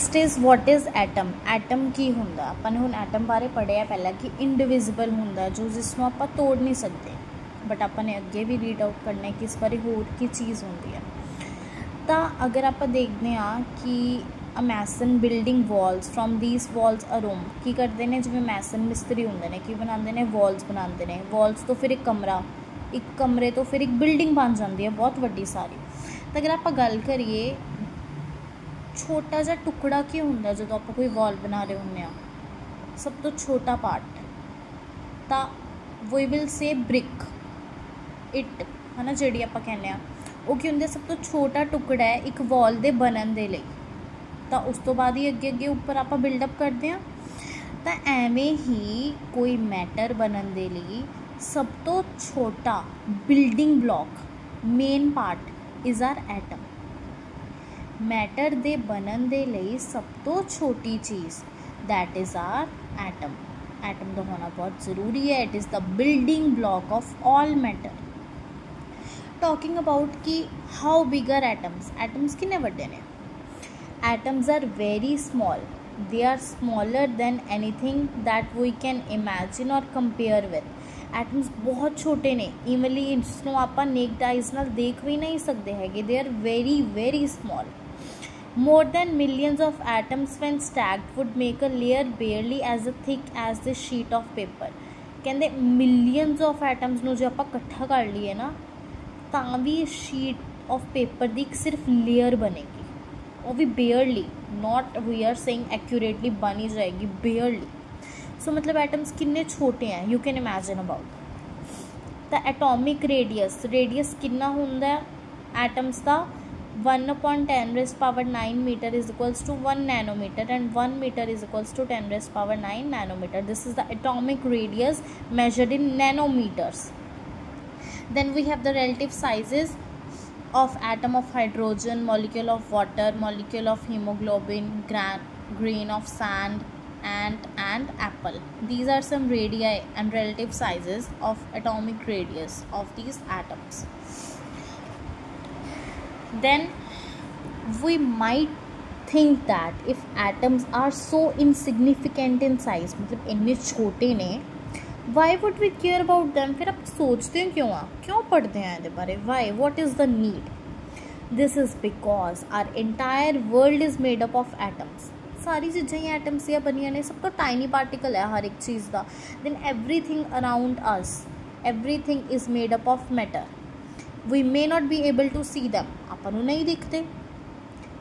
Next is what is atom. Atom की हुंदा अपन ने हुण एटम बारे पढ़िया पहला कि इंडिविजिबल हुंदा जो जिसनों आपां तोड़ नहीं सकते, बट अपन ने अगे भी रीड आउट करना है कि इस बारे होर की चीज़ होंदी है। तो अगर आपां देखते हाँ कि a mason building walls from these walls a room की करते हैं, जिवें मैसन मिस्त्री होंदे ने कि बनाते हैं वॉल्स बनाते हैं, वॉल्स तो फिर एक कमरे तो फिर एक बिल्डिंग बन जाती है बहुत वड्डी सारी। तो अगर आप गल करिए छोटा जा टुकड़ा की होंदा जो आप कोई वॉल बना रहे होंगे, सब तो छोटा पार्ट तो we will say brick it है ना, जी आप कहने वो की होंगे सब तो छोटा टुकड़ा है एक वॉल के बनन के लिए। तो उस तो बाद ही अगे अगे उपर आप बिल्डअप करते हैं। तो एवें ही कोई मैटर बनन के लिए सब तो छोटा building block main part is our atom. Matter दे बनन दे लिए सब तो छोटी चीज़ that is our atom. Atom तो होना बहुत ज़रूरी है, it is the building block of all matter. Talking about कि हाउ बिगर एटम्स किन्ने वड्डे ने। Atoms are very small, they are smaller than anything that we can imagine or compare with। Atoms बहुत छोटे ने, इवनली जिसनों आप necked eyes नाल देख भी नहीं सकते है। They are very very small. More than millions of atoms when stacked would make a layer barely as a thick as the sheet of paper. कहते मिलियंस ऑफ एटम्स नूं जो आप इकट्ठा कर लीए ना तां भी शीट ऑफ पेपर की एक सिर्फ लेयर बनेगी, वो भी barely, not we are saying accurately बन ही जाएगी, बेयरली। सो मतलब एटम्स कितने छोटे हैं, you can imagine about. The atomic radius कितना होंदा है एटम्स का 1/10⁻⁹ metre is equals to 1 nanometre and 1 metre is equals to 10⁻⁹ nanometre. This is the atomic radius measured in nanometres. Then we have the relative sizes of atom of hydrogen, molecule of water, molecule of hemoglobin, grain of sand, ant and apple. These are some radii and relative sizes of atomic radius of these atoms. Then we might think that if atoms are so insignificant in size, मतलब इतने छोटे ने, why would we care about them. फिर आप सोचते हैं क्यों पढ़ते हैं ये बारे, why, what is the need. This is because our entire world is made up of atoms. सारी चीज़ें ही एटम्स से बनिया ने, सब तो टाइनी पार्टिकल है हर एक चीज़ का। Then everything around us, everything is made up of matter. We may not be able to see them, अपन नहीं दिखते,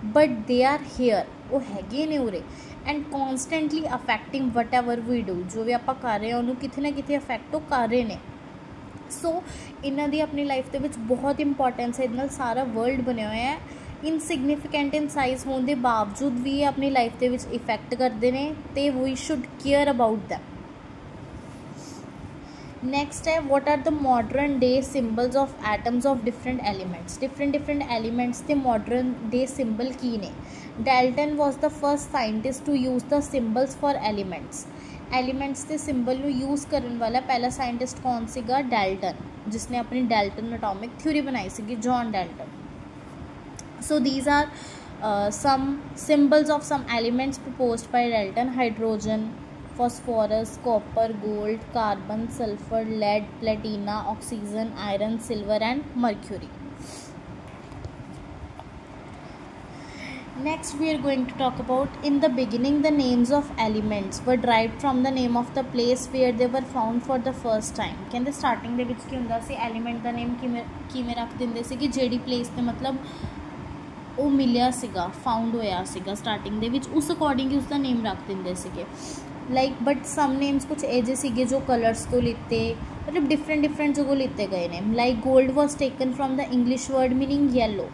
बट दे आर हेयर, वो हैगे ने उरे, and constantly affecting whatever we do. जो भी आप कर रहे हैं उन्होंने कितने ना कितने अफेक्ट तो कर रहे हैं। सो इन्हों की अपनी लाइफ के बहुत इंपॉर्टेंस है, इस सारा वर्ल्ड बने हुए हैं। इनसिग्निफिकेंट इन साइज होने के बावजूद भी ये अपनी लाइफ के इफेक्ट करते हैं, तो we should care about them. Next है what are the modern day symbols of atoms of different elements. Different elements के मॉडर्न डे सिंबल की ने। Dalton was the first scientist to use the symbols for elements। Elements के symbol में use करने वाला पहला scientist कौन सीगा, डैल्टन, जिसने अपनी डैल्टन एटॉमिक थ्योरी बनाई सी, John Dalton. So these are some symbols of some elements proposed by Dalton. Hydrogen, phosphorus, copper, gold, carbon, sulphur, lead, platina, oxygen, iron, silver and mercury. Next we are going to talk about in the beginning the names of elements were derived from the name of the place where they were found for the first time। कहते starting दे विच की हुंदा सी element का name किवें रख दिंदे सी कि JD place ते मतलब वो मिलिया सीगा, फाउंड होया सीगा स्टार्टिंग दे विच, उस अकॉर्डिंग ही उसका नेम रख दिंदे सीगे। लाइक बट सम नेम्स कुछ एजे सीगे जो कलर्स तो लिते, मतलब डिफरेंट जगह लिते गए ने। Like gold was taken from the English word meaning yellow.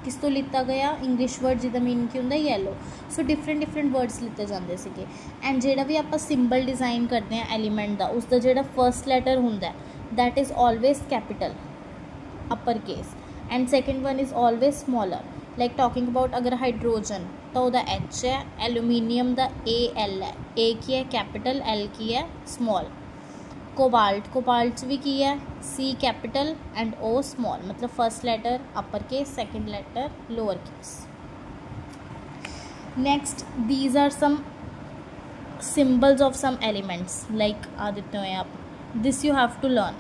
किस तो लिता गया, इंग्लिश वर्ड जिदा मीनिंग की होंदा येलो। सो डिफरेंट वर्ड्स लिते जाते थे। एंड जोड़ा भी आप सिंबल डिज़ाइन करते हैं एलीमेंट का, उसका जो फर्स्ट लैटर होंदा that is always capital upper case and second one is always smaller. Like talking about अगर हाइड्रोजन तो वह एच है, एलुमीनियम का AL है, ए की है कैपिटल, एल की है स्मॉल। कोबाल्ट भी की है C capital and O small, मतलब first letter upper case, second letter lower case. Next these are some symbols of some elements like आ देते हैं आप, this you have to learn,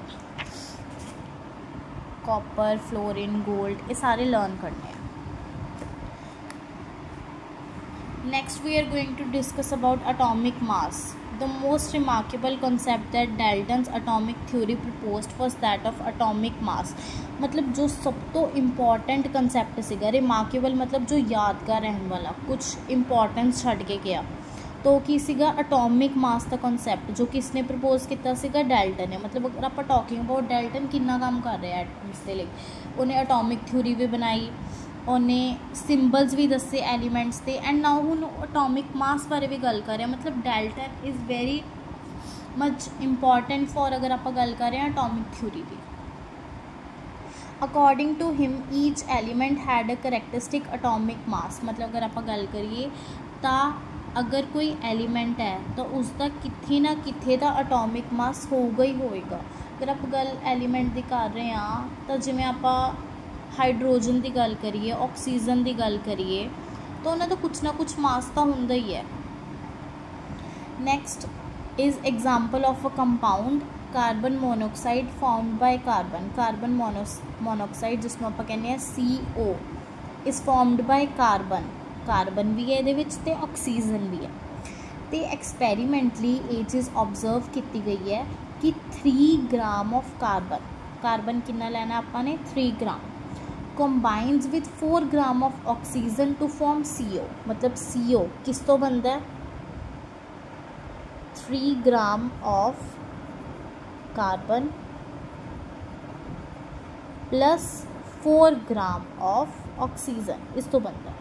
copper, fluorine, gold, ये सारे लर्न करने हैं. Next we are going to discuss about atomic mass. The most remarkable concept that Dalton's atomic theory proposed was that of atomic mass. मतलब जो सब तो important concept सीगा, remarkable मतलब जो यादगार रहने वाला, कुछ इंपॉर्टेंस छड़ के गया, तो की सीगा एटॉमिक मास का कॉन्सैप्ट जो किसने प्रपोज किया सीगा, डैल्टन है. मतलब अगर आप टॉकिंग अबाउट डैल्टन कितना काम कर रहे हैं एटम्स के लिए, उन्हें एटॉमिक थ्योरी भी बनाई, उन्हें सिंबल्स भी दसे एलीमेंट्स के, एंड नाउ हुण एटॉमिक मास बारे भी गल कर रहे हैं. मतलब Dalton is very much important for अगर आप गल कर रहे हैं एटॉमिक थ्योरी की. According to him each element had a characteristic atomic mass. मतलब अगर आप गल करिए तो अगर कोई एलीमेंट है तो उसका किथे ना किथे का एटॉमिक मास होगा ही होएगा. अगर आप गल एलीमेंट की कर रहे हैं तो जिमें आप हाइड्रोजन की गल करिए, ऑक्सीजन की गल करिए, तो उन्होंने तो कुछ ना कुछ मास तो होंदा ही है. Next is example of a compound carbon monoxide formed by carbon. Carbon monoxide जिसमें आप कहने हैं CO is formed by carbon. Carbon भी है ये ते ऑक्सीजन भी है. तो एक्सपैरीमेंटली ये चीज़ ऑब्जर्व की गई है कि 3 ग्राम ऑफ कार्बन कितना लेना आपने 3 gram combines with 4 gram of oxygen to form CO. मतलब CO किस तो बनता है, 3 gram of carbon plus 4 gram of oxygen, इस तो बनता है.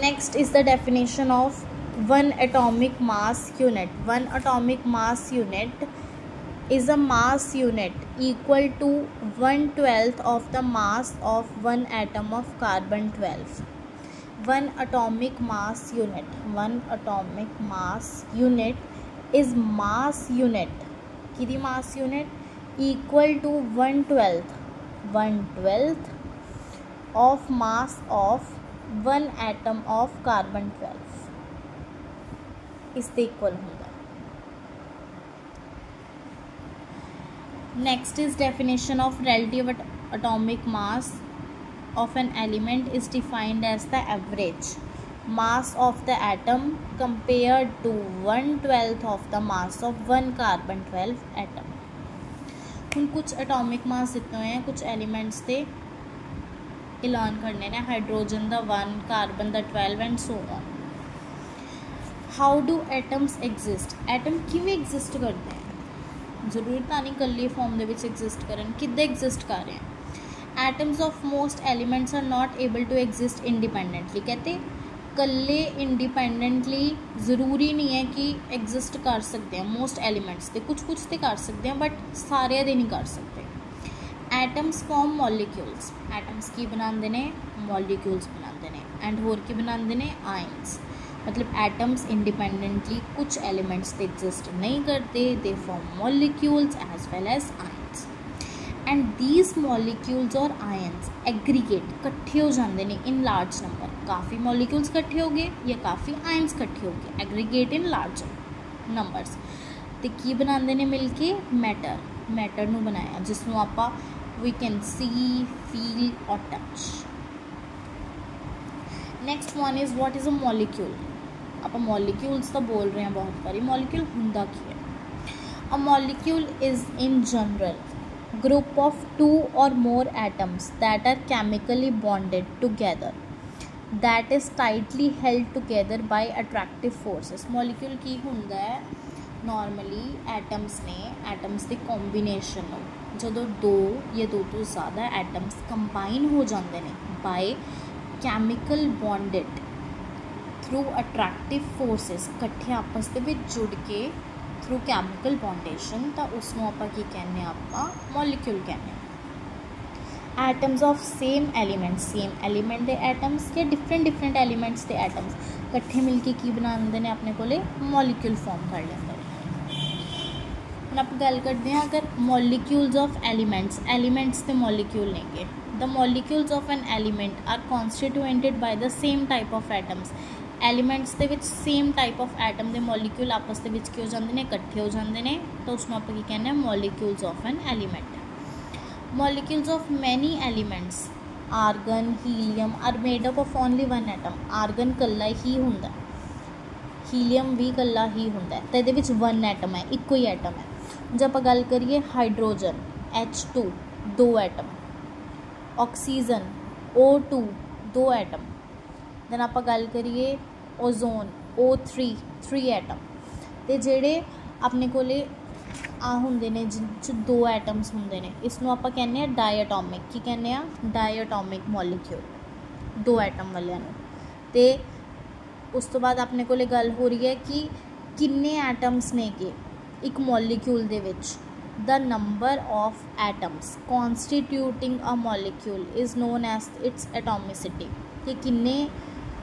Next is the definition of one atomic mass unit. One atomic mass unit is a mass unit equal to 1/12 of the mass of one atom of carbon 12. One atomic mass unit. One atomic mass unit is mass unit. किदी mass unit equal to 1/12 of mass of one atom of carbon 12 इसके equal होगा. Next is definition of relative atomic mass of an element is defined as the average mass of the atom compared to 1/12 of the mass of one carbon 12 atom. हम कुछ atomic mass दिते हुए हैं कुछ elements के ऐलान करने ने, hydrogen the 1, carbon the 12 and so on. How do atoms exist. Atom किवें एग्जिस्ट करते हैं, जरूरी तो नहीं कल्ले फॉर्म दे विच एग्जिस्ट करन, किद्दां एग्जिस्ट कर रहे हैं. Atoms of most elements are not able to exist independently. कहते कल्ले इंडिपेंडेंटली ज़रूरी नहीं है कि एग्जिस्ट कर सकते हैं. मोस्ट एलीमेंट्स के कुछ तो कर सकते हैं बट सारे दे नहीं कर सकते. Atoms form molecules. एटम्स की बनाते ने, मॉलिक्यूल्स बनाते ने, एंड होर की बनाते ने आयंस. मतलब एटम्स इंडिपेंडेंटली कुछ एलिमेंट्स ते एग्जिस्ट नहीं करते, they form molecules as well as ions. And these molecules और आयंस एग्रीगेट कट्ठे हो जाते हैं इन लार्ज नंबर. काफ़ी मॉलिक्यूल्स कट्ठे हो गए या काफ़ी आयंस कट्ठे हो गए, एग्रीगेट इन लार्ज नंबर्स. तो की बनाते हैं मिल के मैटर नू बनाया जिसनों आप we can see, feel or touch. Next one is what is a molecule. आप molecules तो बोल रहे हैं बहुत बारी, molecule हुंदा की है. A molecule is in general group of 2 or more atoms that are chemically bonded together that is tightly held together by attractive forces. Molecule की हुंदा है नॉर्मली एटम्स के कॉम्बीनेशन हो ਜਦੋਂ 2 या 2 तो ज़्यादा एटम्स कंबाइन हो जाते हैं by chemical bonded through attractive forces, कट्ठे आपस के जुड़ के थ्रू कैमिकल बॉन्डेशन, तो उसनों आप की कहने आप मॉलिक्यूल कहने. एटम्स ऑफ सेम एलीमेंट के एटम्स या डिफरेंट एलीमेंट्स के एटम्स कट्ठे मिलके की बनाते हैं अपने को मॉलिक्यूल फॉर्म कर लेंगे. ਹੁਣ ਆਪਾਂ ਗੱਲ ਕਰਦੇ ਹਾਂ अगर मॉलिक्यूल्स ऑफ एलिमेंट्स ते मॉलिक्यूल नेगे the molecules of an element are constituted by the same type of atoms elements ਦੇ ਵਿੱਚ सेम टाइप ऑफ एटम ਦੇ मॉलिक्यूल आपस ਦੇ ਵਿੱਚ ਕੀ ਹੋ ਜਾਂਦੇ ਨੇ ਇਕੱਠੇ ਹੋ ਜਾਂਦੇ ਨੇ ਤਾਂ ਉਸਨੂੰ ਆਪਾਂ ਕੀ ਕਹਿੰਦੇ ਆ molecules of an element molecules of many elements argon helium are made up of only one atom argon कल्ला ही हुंदा हीलियम भी कल्ला ही हुंदा तो ये वन एटम है इको ही एटम है जो आप गल करिए hydrogen H2 2 atom oxygen O2 2 atom then आप गल करिए ओजोन O3 3 एटम तो जेडे अपने कोले आ होंदे ने जिन दो एटम्स होंदे ने इसनों आप कहने डायटोमिक की कहने डायटोमिक मॉलिक्यूल दो एटम वाले ते उस तो बाद अपने कोले गल हो रही है कि किन्ने एटम्स ने के एक molecule the which the number of atoms constituting a molecule is known as its atomicity कि किन्ने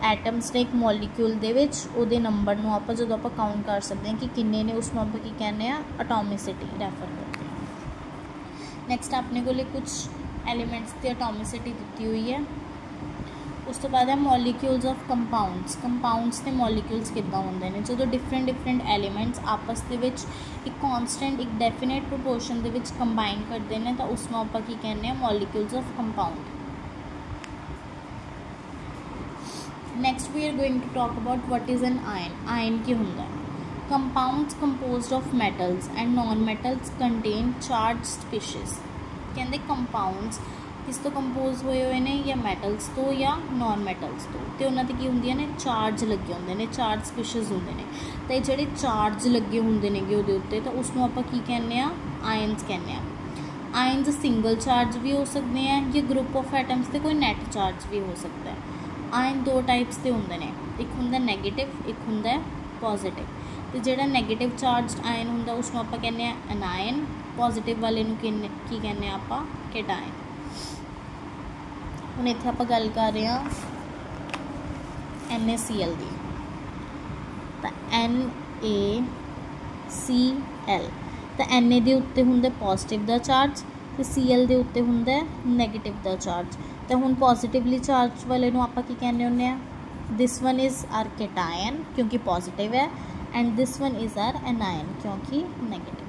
एटम्स ने एक मॉलिक्यूल दे विच उहदे नंबर नूं आपां जदों आपां काउंट कर सकते हैं कि किन्ने ने उसनूं आपां की कहने एटोमिसिटी रैफर करते हैं। नैक्सट अपने को कुछ एलीमेंट्स की एटोमिसिटी दी हुई है। उस तो बाद है मॉलिक्यूल्स ऑफ कंपाउंड्स के मॉलिक्यूल्स किद्दां होंदे ने जो डिफरेंट एलीमेंट्स आपस दे विच एक कॉन्सटेंट एक definite proportion the which combine करते हैं तो उसनूं आपां की कहने molecules of compound. Next we are going to talk about what is an ion की होंदा है compounds composed of metals and non metals contain charge species कहते कंपाउंड्स किस तो कंपोज होए हुए ने या मेटल्स तो या नॉन मेटल्स तो उन्होंने की होंगे ने चार्ज लगे होंगे ने चार्ज स्पीशीज होंगे ने तो जोड़े चार्ज लगे होंगे ने वो उत्ते तो उसनों आप की कहने आयन्स कहने आयन्स सिंगल चार्ज भी हो सकते हैं या ग्रुप ऑफ एटम्स से कोई नैट चार्ज भी हो सकता है। आयन दो टाइप्स के होंगे ने एक होंगे नैगेटिव एक होंगे पॉजिटिव तो जोड़ा नैगेटिव चार्ज आयन होंगे उसनों आप कहने एनायन पॉजिटिव वाले की कहने आप कैटायन। हुण इत्थे आपां गल कर रहे हैं NaCl की तो NaCl तो Na दे उत्ते हुंदा पॉजिटिव दा चार्ज तो Cl दे उत्ते हुंदा नैगेटिव दा चार्ज तो हुण पॉजिटिवली चार्ज वाले नूं आपां की कहने हुंदे आ this one is are cation क्योंकि पॉजिटिव है and this one is are anion क्योंकि negative.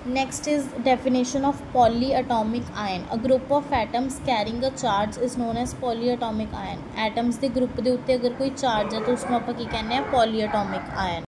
Next is definition of polyatomic ion. A group of atoms carrying a charge is known as polyatomic ion. Atoms के group के उत्ते अगर कोई charge है तो उसको आप की कहने हैं polyatomic ion.